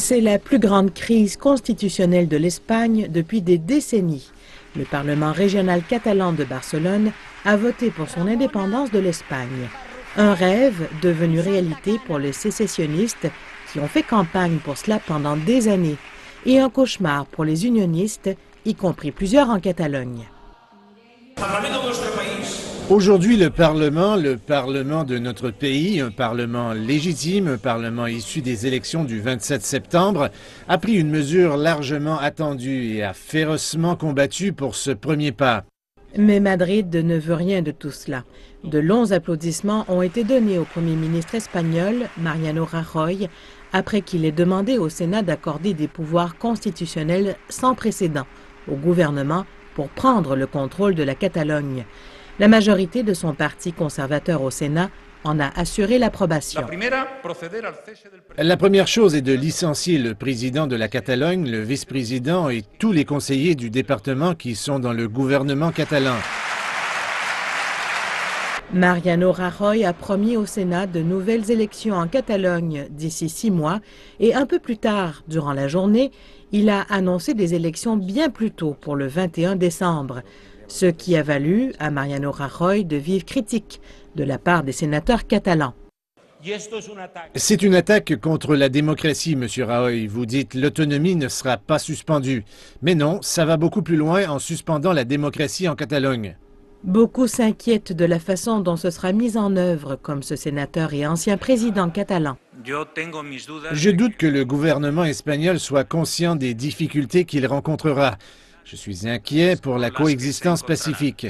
C'est la plus grande crise constitutionnelle de l'Espagne depuis des décennies. Le Parlement régional catalan de Barcelone a voté pour son indépendance de l'Espagne. Un rêve devenu réalité pour les sécessionnistes qui ont fait campagne pour cela pendant des années et un cauchemar pour les unionistes, y compris plusieurs en Catalogne. Aujourd'hui, le Parlement de notre pays, un Parlement légitime, un Parlement issu des élections du 27 septembre, a pris une mesure largement attendue et a férocement combattu pour ce premier pas. Mais Madrid ne veut rien de tout cela. De longs applaudissements ont été donnés au Premier ministre espagnol, Mariano Rajoy, après qu'il ait demandé au Sénat d'accorder des pouvoirs constitutionnels sans précédent au gouvernement pour prendre le contrôle de la Catalogne. La majorité de son parti conservateur au Sénat en a assuré l'approbation. La première chose est de licencier le président de la Catalogne, le vice-président et tous les conseillers du département qui sont dans le gouvernement catalan. Mariano Rajoy a promis au Sénat de nouvelles élections en Catalogne d'ici 6 mois et un peu plus tard, durant la journée, il a annoncé des élections bien plus tôt pour le 21 décembre, ce qui a valu à Mariano Rajoy de vives critiques de la part des sénateurs catalans. C'est une attaque contre la démocratie, M. Rajoy. Vous dites l'autonomie ne sera pas suspendue. Mais non, ça va beaucoup plus loin en suspendant la démocratie en Catalogne. Beaucoup s'inquiètent de la façon dont ce sera mis en œuvre, comme ce sénateur et ancien président catalan. Je doute que le gouvernement espagnol soit conscient des difficultés qu'il rencontrera. Je suis inquiet pour la coexistence pacifique.